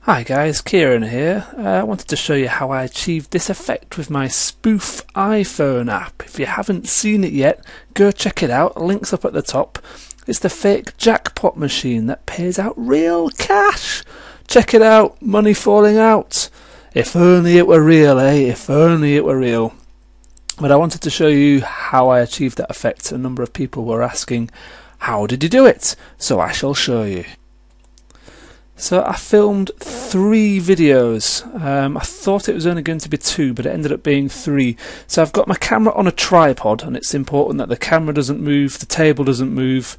Hi guys, Kieran here. I wanted to show you how I achieved this effect with my Spoof iPhone app. If you haven't seen it yet, go check it out. Link's up at the top. It's the fake jackpot machine that pays out real cash. Check it out, money falling out. If only it were real, eh? If only it were real. But I wanted to show you how I achieved that effect. A number of people were asking, how did you do it? So I shall show you. So I filmed 3 videos. I thought it was only going to be 2, but it ended up being 3. So I've got my camera on a tripod, and it's important that the camera doesn't move, the table doesn't move,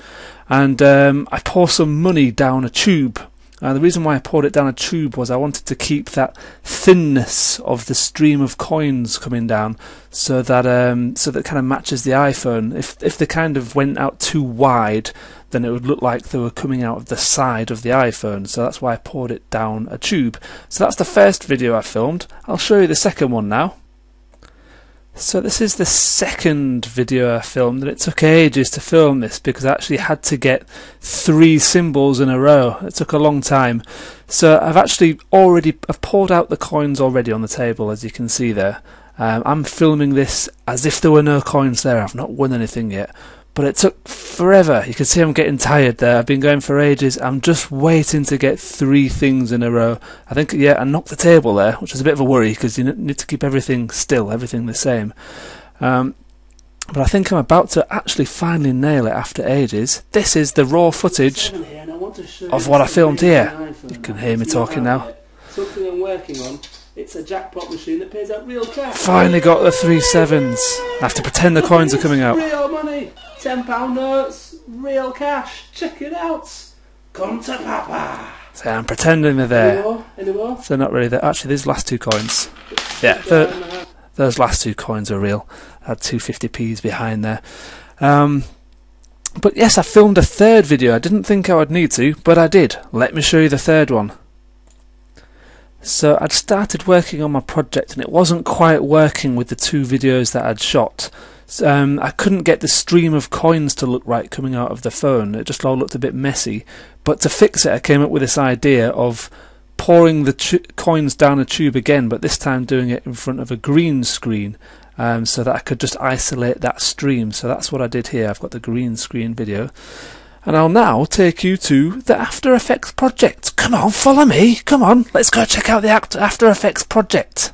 and I pour some money down a tube. The reason why I poured it down a tube was I wanted to keep that thinness of the stream of coins coming down, so that it kind of matches the iPhone. If they kind of went out too wide, then it would look like they were coming out of the side of the iPhone. So that's why I poured it down a tube. So that's the first video I filmed. I'll show you the second one now. So this is the second video I filmed, and it took ages to film this because I actually had to get 3 symbols in a row. It took a long time. So I've poured out the coins already on the table, as you can see there. I'm filming this as if there were no coins there. I've not won anything yet. But it took forever. You can see I'm getting tired there. I've been going for ages. I'm just waiting to get 3 things in a row. I think, yeah, I knocked the table there, which is a bit of a worry because you need to keep everything still, everything the same. But I think I'm about to actually finally nail it after ages. This is the raw footage of what I filmed here. You can hear me talking now. Something I'm working on. It's a jackpot machine that pays out real cash. Finally got the 3 sevens. I have to pretend the coins are coming out. Real money. £10 notes, real cash. Check it out. Come to Papa. So I'm pretending they're there. Any more? So they're not really there. Actually, these last 2 coins. Yeah, those last 2 coins are real. I had 2 50p's behind there. But yes, I filmed a 3rd video. I didn't think I would need to, but I did. Let me show you the 3rd one. So I'd started working on my project and it wasn't quite working with the 2 videos that I'd shot. I couldn't get the stream of coins to look right coming out of the phone. It just all looked a bit messy. But to fix it, I came up with this idea of pouring the coins down a tube again, but this time doing it in front of a green screen, so that I could just isolate that stream. So that's what I did here. I've got the green screen video. And I'll now take you to the After Effects project. Come on, follow me. Come on, let's go check out the After Effects project.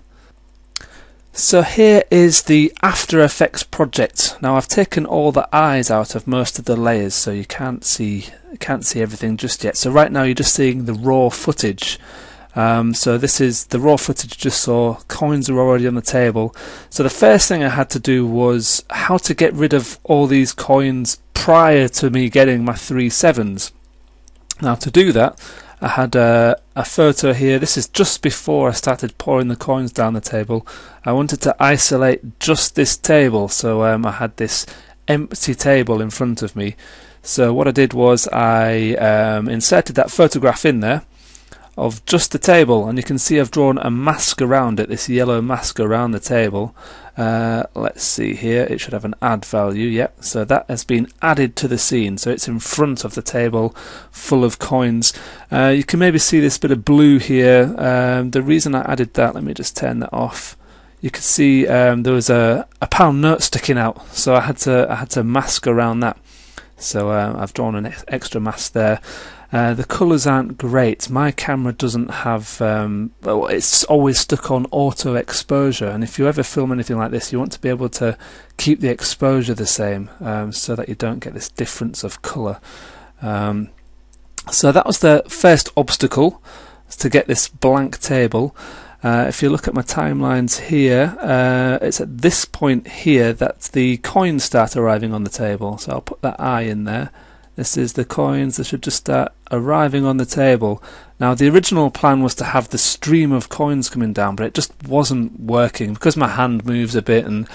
So here is the After Effects project. Now I've taken all the eyes out of most of the layers, so you can't see everything just yet. So right now you're just seeing the raw footage. So this is the raw footage you just saw. Coins are already on the table. So the first thing I had to do was how to get rid of all these coins prior to me getting my 3 sevens. Now to do that, I had a photo here. This is just before I started pouring the coins down the table. I wanted to isolate just this table, so I had this empty table in front of me. So what I did was I inserted that photograph in there of just the table, and you can see I've drawn a mask around it, this yellow mask around the table. Let's see here, it should have an add value, yep, so that has been added to the scene, so it's in front of the table full of coins. You can maybe see this bit of blue here. The reason I added that, let me just turn that off. You can see there was a pound note sticking out, so I had to mask around that. So I've drawn an extra mask there. The colours aren't great. My camera doesn't have, well, it's always stuck on auto exposure, and if you ever film anything like this you want to be able to keep the exposure the same, so that you don't get this difference of colour. So that was the first obstacle, to get this blank table. If you look at my timelines here, it's at this point here that the coins start arriving on the table, so I'll put that eye in there. This is the coins, they should just start arriving on the table. Now the original plan was to have the stream of coins coming down, but it just wasn't working because my hand moves a bit and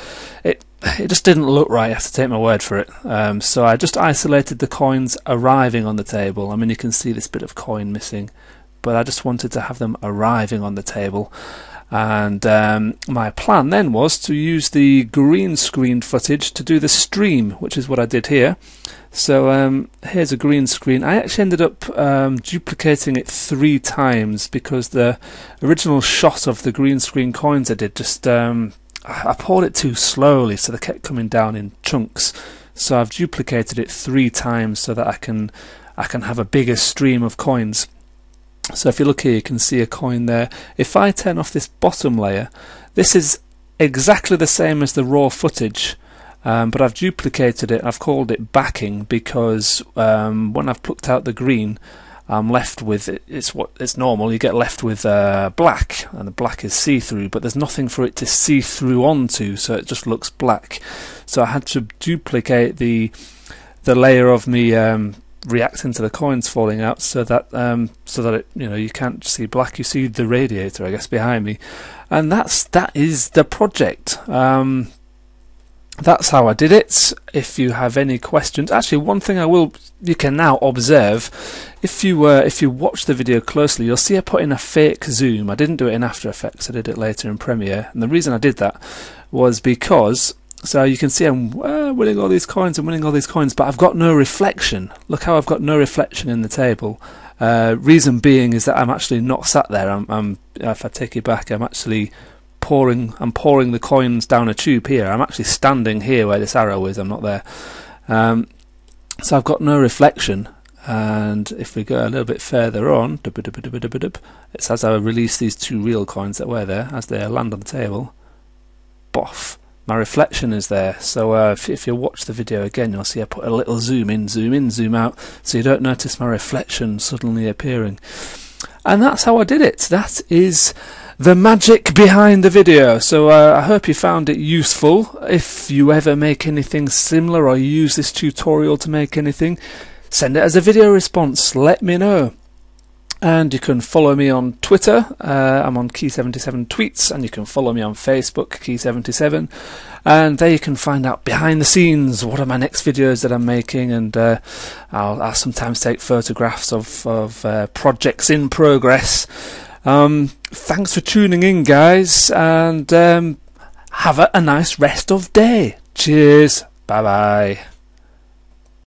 it just didn't look right. I have to take my word for it. So I just isolated the coins arriving on the table. I mean, you can see this bit of coin missing, but I just wanted to have them arriving on the table. And my plan then was to use the green screen footage to do the stream, which is what I did here. So here's a green screen. I actually ended up duplicating it 3 times because the original shot of the green screen coins I did just I poured it too slowly, so they kept coming down in chunks. So I've duplicated it 3 times so that I can have a bigger stream of coins. So if you look here, you can see a coin there. If I turn off this bottom layer, this is exactly the same as the raw footage, but I've duplicated it. I've called it backing because when I've plucked out the green, I'm left with it's normal. You get left with black, and the black is see-through, but there's nothing for it to see through onto, so it just looks black. So I had to duplicate the layer of me reacting to the coins falling out, so that it, you can't see black, you see the radiator, I guess, behind me, and that is the project. That's how I did it. If you have any questions, actually, one thing you can now observe, if you watch the video closely, you'll see I put in a fake zoom. I didn't do it in After Effects, I did it later in Premiere, and the reason I did that was because, so you can see I'm winning all these coins and winning all these coins, but I've got no reflection. Look how I've got no reflection in the table. Reason being is that I'm actually not sat there. I'm if I take it back, I'm actually pouring the coins down a tube here. I'm actually standing here where this arrow is. I'm not there. So I've got no reflection. And if we go a little bit further on, it's as I release these 2 real coins that were there, as they land on the table, boff, my reflection is there. So if you watch the video again, you'll see I put a little zoom in, zoom out, so you don't notice my reflection suddenly appearing. And that's how I did it. That is the magic behind the video. So I hope you found it useful. If you ever make anything similar or use this tutorial to make anything, send it as a video response, let me know. And you can follow me on Twitter, I'm on Key77 Tweets, and you can follow me on Facebook, Key77, and there you can find out behind the scenes what are my next videos that I'm making, and I'll sometimes take photographs of projects in progress. Thanks for tuning in, guys, and have a nice rest of day. Cheers, bye bye.